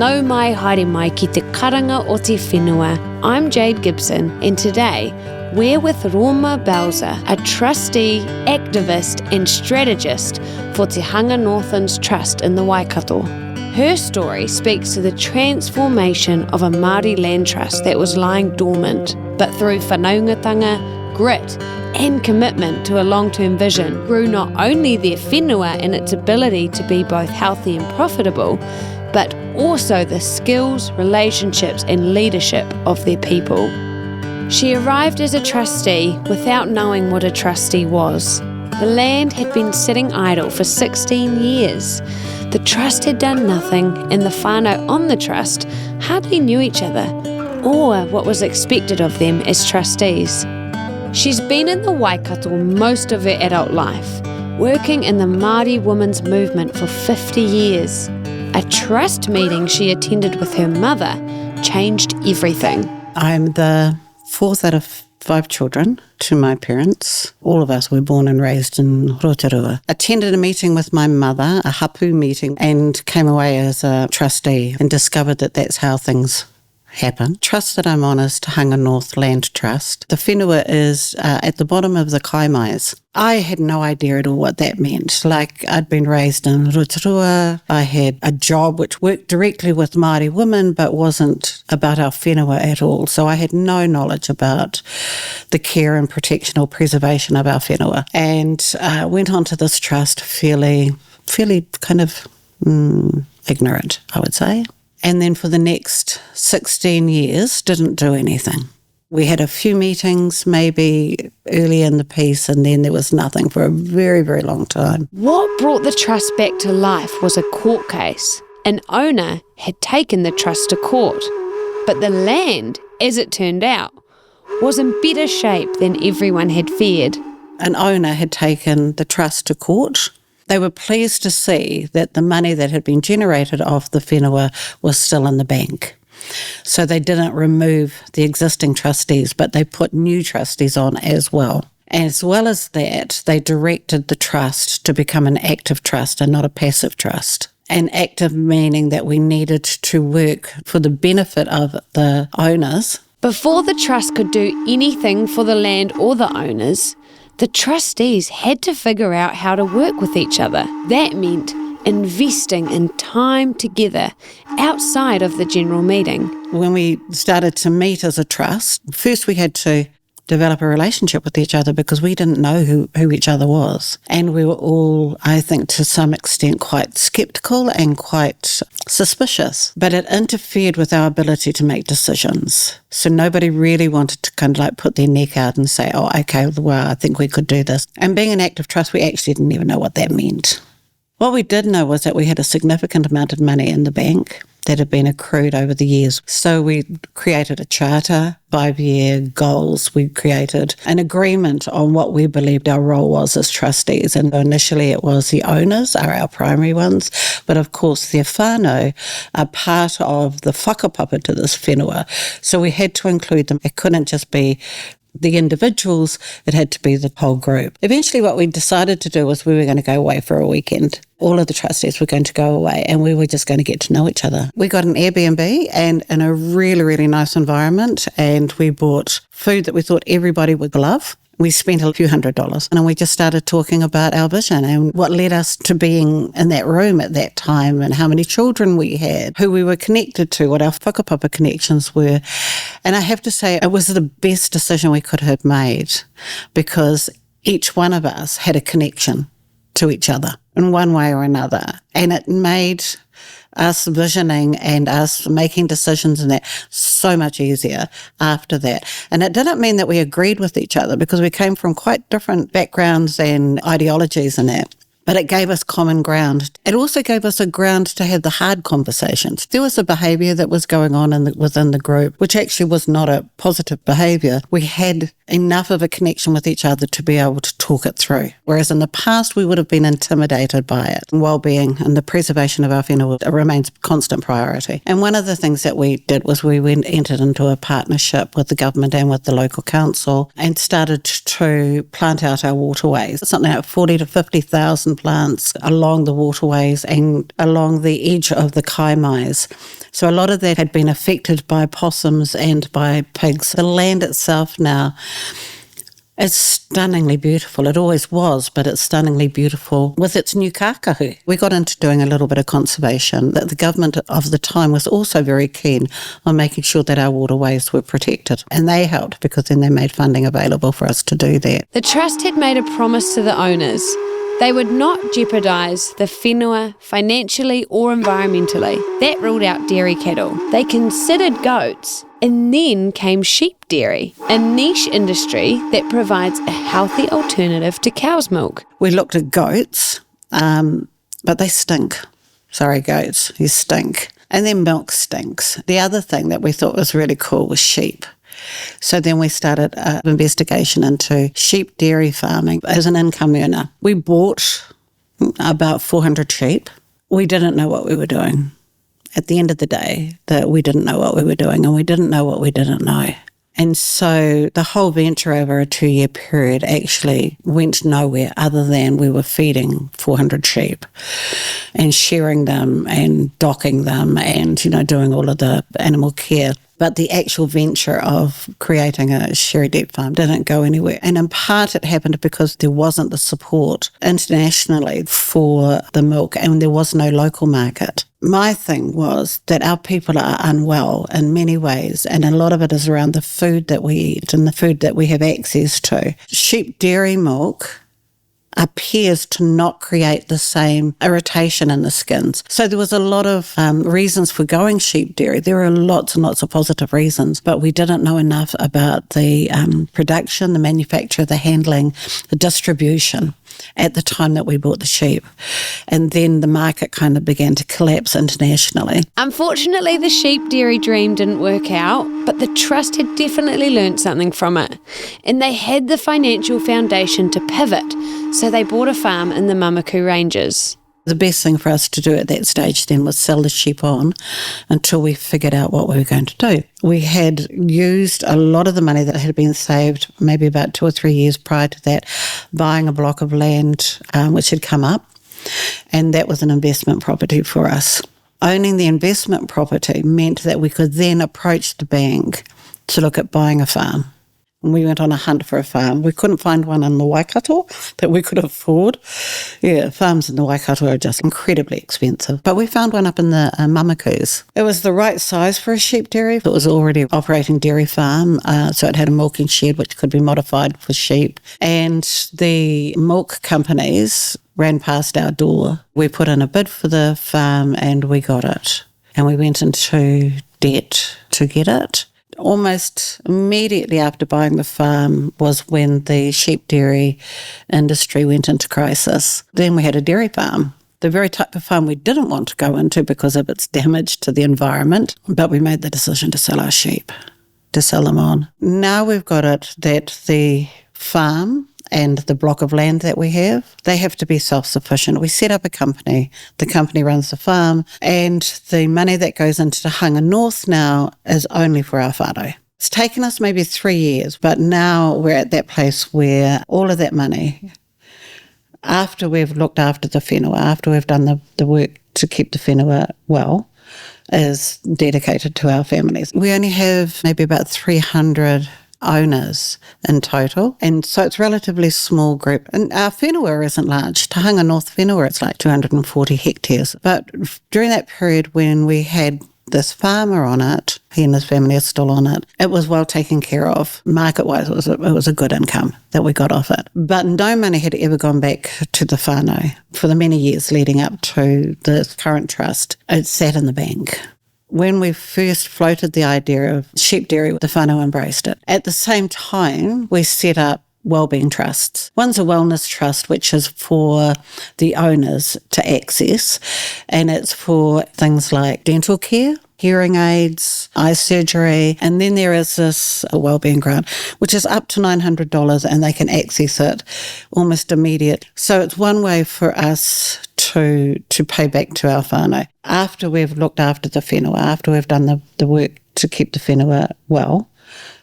Nau mai haere mai ki te karanga o te whenua. I'm Jade Gibson, and today we're with Roma Balzer, a trustee, activist and strategist for Te Hanga Northlands Trust in the Waikato. Her story speaks to the transformation of a Māori land trust that was lying dormant, but through whanaungatanga, grit and commitment to a long-term vision, grew not only their whenua and its ability to be both healthy and profitable, but also the skills, relationships and leadership of their people. She arrived as a trustee without knowing what a trustee was. The land had been sitting idle for 16 years. The trust had done nothing, and the whānau on the trust hardly knew each other, or what was expected of them as trustees. She's been in the Waikato most of her adult life, working in the Māori women's movement for 50 years. A trust meeting she attended with her mother changed everything. I'm the fourth out of 5 children to my parents. All of us were born and raised in Rotorua. Attended a meeting with my mother, a hapu meeting, and came away as a trustee and discovered that that's how things happen. Trust that I'm on is Te Hanga North Land Trust. The whenua is at the bottom of the kaimais. I had no idea at all what that meant. Like, I'd been raised in Rotorua. I had a job which worked directly with Māori women but wasn't about our whenua at all. So I had no knowledge about the care and protection or preservation of our whenua. And went on to this trust fairly kind of ignorant, I would say. And then for the next 16 years, didn't do anything. We had a few meetings, maybe early in the piece, and then there was nothing for a very, very long time. What brought the trust back to life was a court case. An owner had taken the trust to court, but the land, as it turned out, was in better shape than everyone had feared. An owner had taken the trust to court. They were pleased to see that the money that had been generated off the whenua was still in the bank. So they didn't remove the existing trustees, but they put new trustees on as well. As well as that, they directed the trust to become an active trust and not a passive trust. And active meaning that we needed to work for the benefit of the owners. Before the trust could do anything for the land or the owners, the trustees had to figure out how to work with each other. That meant investing in time together outside of the general meeting. When we started to meet as a trust, first we had to develop a relationship with each other because we didn't know who each other was. And we were all, I think, to some extent quite sceptical and quite suspicious. But it interfered with our ability to make decisions. So nobody really wanted to kind of like put their neck out and say, oh, okay, well, I think we could do this. And being an active trust, we actually didn't even know what that meant. What we did know was that we had a significant amount of money in the bank that had been accrued over the years. So we created a charter, 5-year goals. We created an agreement on what we believed our role was as trustees. And initially it was the owners are our primary ones, but of course their whānau are part of the whakapapa to this whenua. So we had to include them. It couldn't just be the individuals, it had to be the whole group. Eventually what we decided to do was we were going to go away for a weekend. All of the trustees were going to go away and we were just going to get to know each other. We got an Airbnb and in a really, really nice environment, and we bought food that we thought everybody would love. We spent a few $100s and we just started talking about our vision and what led us to being in that room at that time and how many children we had, who we were connected to, what our whakapapa connections were. And I have to say it was the best decision we could have made because each one of us had a connection to each other in one way or another. And it made us visioning and us making decisions and that so much easier after that. And it didn't mean that we agreed with each other because we came from quite different backgrounds and ideologies and that. But it gave us common ground. It also gave us a ground to have the hard conversations. There was a behaviour that was going on within the group, which actually was not a positive behaviour. We had enough of a connection with each other to be able to talk it through. Whereas in the past, we would have been intimidated by it. Wellbeing and the preservation of our whenua remains a constant priority. And one of the things that we did was we entered into a partnership with the government and with the local council and started to plant out our waterways. Something like 40 to 50,000 plants along the waterways and along the edge of the kaimais So a lot of that had been affected by possums and by pigs. The land itself now is stunningly beautiful. It always was, but it's stunningly beautiful with its new kākahu. We got into doing a little bit of conservation. The government of the time was also very keen on making sure that our waterways were protected. And they helped because then they made funding available for us to do that. The trust had made a promise to the owners. They would not jeopardise the whenua financially or environmentally. That ruled out dairy cattle. They considered goats. And then came sheep dairy, a niche industry that provides a healthy alternative to cow's milk. We looked at goats, but they stink. Sorry, goats, you stink. And then milk stinks. The other thing that we thought was really cool was sheep. So then we started an investigation into sheep dairy farming as an income earner. We bought about 400 sheep. We didn't know what we were doing. At the end of the day, that we didn't know what we were doing and we didn't know what we didn't know. And so the whole venture over a 2-year period actually went nowhere other than we were feeding 400 sheep and shearing them and docking them and, doing all of the animal care. But the actual venture of creating a sherry dip farm didn't go anywhere. And in part it happened because there wasn't the support internationally for the milk and there was no local market. My thing was that our people are unwell in many ways, and a lot of it is around the food that we eat and the food that we have access to. Sheep dairy milk appears to not create the same irritation in the skins. So there was a lot of reasons for going sheep dairy. There were lots and lots of positive reasons, but we didn't know enough about the production, the manufacture, the handling, the distribution at the time that we bought the sheep. And then the market kind of began to collapse internationally. Unfortunately, the sheep dairy dream didn't work out, but the trust had definitely learnt something from it. And they had the financial foundation to pivot, so they bought a farm in the Manaaki Ranges. The best thing for us to do at that stage then was sell the sheep on until we figured out what we were going to do. We had used a lot of the money that had been saved maybe about 2 or 3 years prior to that, buying a block of land which had come up, and that was an investment property for us. Owning the investment property meant that we could then approach the bank to look at buying a farm. And we went on a hunt for a farm. We couldn't find one in the Waikato that we could afford. Yeah, farms in the Waikato are just incredibly expensive. But we found one up in the Manaaki. It was the right size for a sheep dairy. It was already operating dairy farm, so it had a milking shed which could be modified for sheep. And the milk companies ran past our door. We put in a bid for the farm and we got it. And we went into debt to get it. Almost immediately after buying the farm was when the sheep dairy industry went into crisis. Then we had a dairy farm, the very type of farm we didn't want to go into because of its damage to the environment, but we made the decision to sell our sheep, to sell them on. Now we've got it that the farm and the block of land that we have, they have to be self-sufficient. We set up a company, the company runs the farm, and the money that goes into Te Hanga North now is only for our whānau. It's taken us maybe 3 years, but now we're at that place where all of that money, after we've looked after the whenua, after we've done the work to keep the whenua well, is dedicated to our families. We only have maybe about 300 owners in total, and so it's a relatively small group. And our whenua isn't large. Te Hanga North whenua, it's like 240 hectares. But during that period when we had this farmer on it, he and his family are still on it, it was well taken care of. Market-wise, it was a good income that we got off it. But no money had ever gone back to the whānau for the many years leading up to the current trust. It sat in the bank. When we first floated the idea of sheep dairy, the whānau embraced it. At the same time, we set up wellbeing trusts. One's a wellness trust, which is for the owners to access, and it's for things like dental care, hearing aids, eye surgery, and then there is this wellbeing grant, which is up to $900, and they can access it almost immediate. So it's one way for us to pay back to our whānau. After we've looked after the whenua, after we've done the work to keep the whenua well,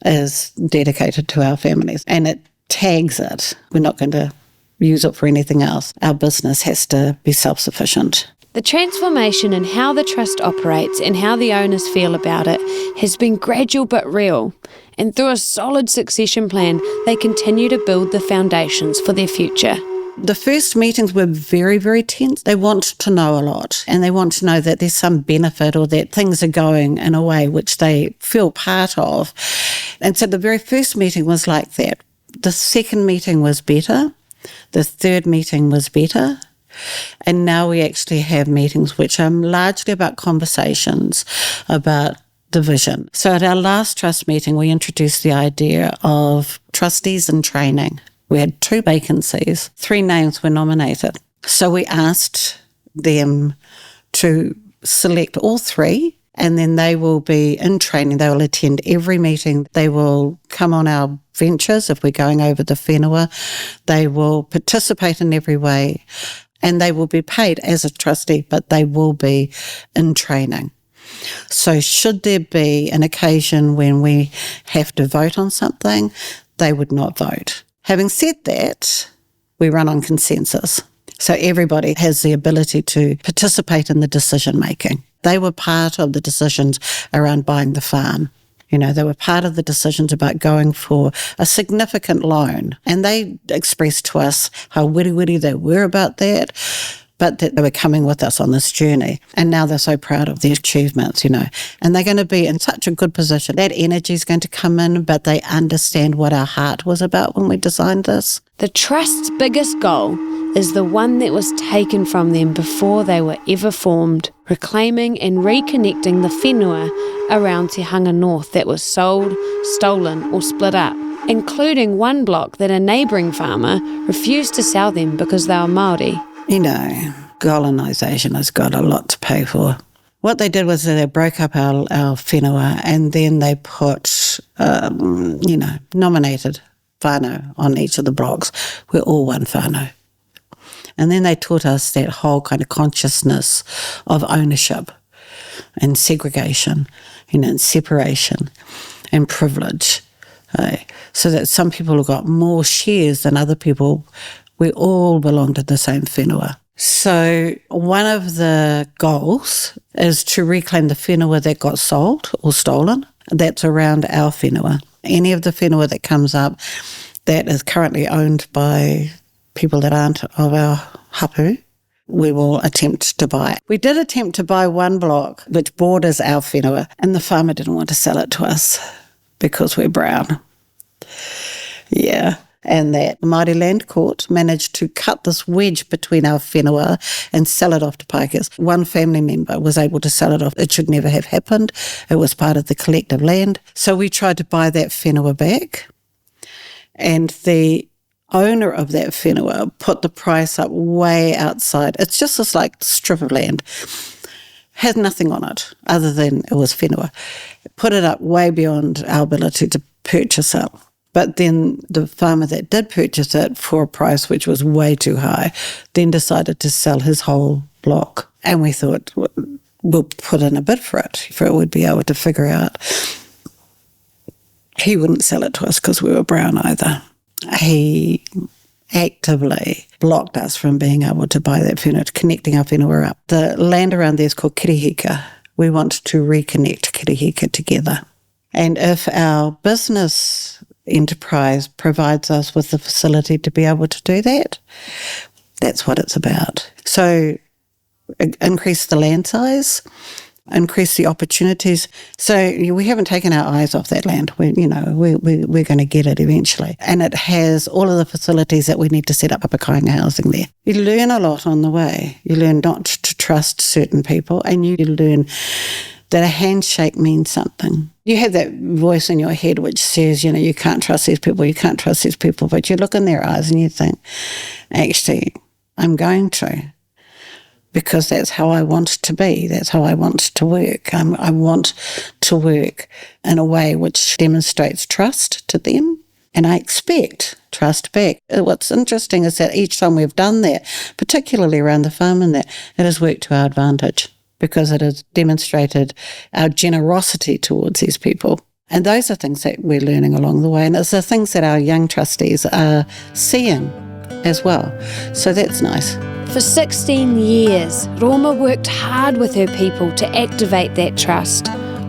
is dedicated to our families. And it tags it. We're not going to use it for anything else. Our business has to be self-sufficient. The transformation in how the trust operates and how the owners feel about it has been gradual but real, and through a solid succession plan, they continue to build the foundations for their future. The first meetings were very, very tense. They want to know a lot, and they want to know that there's some benefit or that things are going in a way which they feel part of. And so the very first meeting was like that. The second meeting was better. The third meeting was better. And now we actually have meetings which are largely about conversations about the vision. So at our last trust meeting, we introduced the idea of trustees in training. We had 2 vacancies, 3 names were nominated. So we asked them to select all 3, and then they will be in training. They will attend every meeting. They will come on our ventures if we're going over the whenua. They will participate in every way, and they will be paid as a trustee, but they will be in training. So should there be an occasion when we have to vote on something, they would not vote. Having said that, we run on consensus. So everybody has the ability to participate in the decision making. They were part of the decisions around buying the farm. You know, they were part of the decisions about going for a significant loan. And they expressed to us how wiri they were about that, but that they were coming with us on this journey. And now they're so proud of their achievements, you know. And they're going to be in such a good position. That energy is going to come in, but they understand what our heart was about when we designed this. The Trust's biggest goal is the one that was taken from them before they were ever formed, reclaiming and reconnecting the whenua around Te Hanga North that was sold, stolen or split up, including one block that a neighbouring farmer refused to sell them because they were Māori. You know, colonisation has got a lot to pay for. What they did was they broke up our whenua, and then they put, nominated whānau on each of the blocks. We're all one whānau. And then they taught us that whole kind of consciousness of ownership and segregation, and separation and privilege. So that some people have got more shares than other people. We all belong to the same whenua. So one of the goals is to reclaim the whenua that got sold or stolen. That's around our whenua. Any of the whenua that comes up that is currently owned by people that aren't of our hapu, we will attempt to buy. We did attempt to buy one block which borders our whenua, and the farmer didn't want to sell it to us because we're brown. Yeah. And that Māori Land Court managed to cut this wedge between our whenua and sell it off to Pākehās. One family member was able to sell it off. It should never have happened. It was part of the collective land. So we tried to buy that whenua back, and the owner of that whenua put the price up way outside. It's just this like strip of land. Has nothing on it other than it was whenua. Put it up way beyond our ability to purchase it. But then the farmer that did purchase it for a price which was way too high then decided to sell his whole block. And we thought, we'll put in a bid for it would be able to figure out. He wouldn't sell it to us because we were brown either. He actively blocked us from being able to buy that whenua, connecting our whenua up. The land around there is called Kirihika. We want to reconnect Kirihika together. And if our business enterprise provides us with the facility to be able to do that, that's what it's about. So increase the land size, increase the opportunities. So we haven't taken our eyes off that land. We're going to get it eventually. And it has all of the facilities that we need to set up a kāinga housing there. You learn a lot on the way. You learn not to trust certain people, and you learn that a handshake means something. You have that voice in your head which says, you can't trust these people, but you look in their eyes and you think, actually, I'm going to, because that's how I want to be, that's how I want to work. I want to work in a way which demonstrates trust to them, and I expect trust back. What's interesting is that each time we've done that, particularly around the farm and that, it has worked to our advantage, because it has demonstrated our generosity towards these people. And those are things that we're learning along the way. And it's the things that our young trustees are seeing as well. So that's nice. For 16 years, Roma worked hard with her people to activate that trust,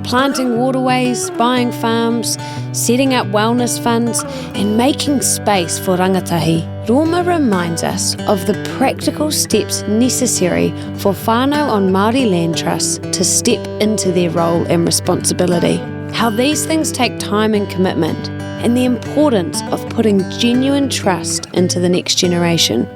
planting waterways, buying farms, setting up wellness funds, and making space for rangatahi. Roma reminds us of the practical steps necessary for whānau on Māori land trusts to step into their role and responsibility. How these things take time and commitment, and the importance of putting genuine trust into the next generation.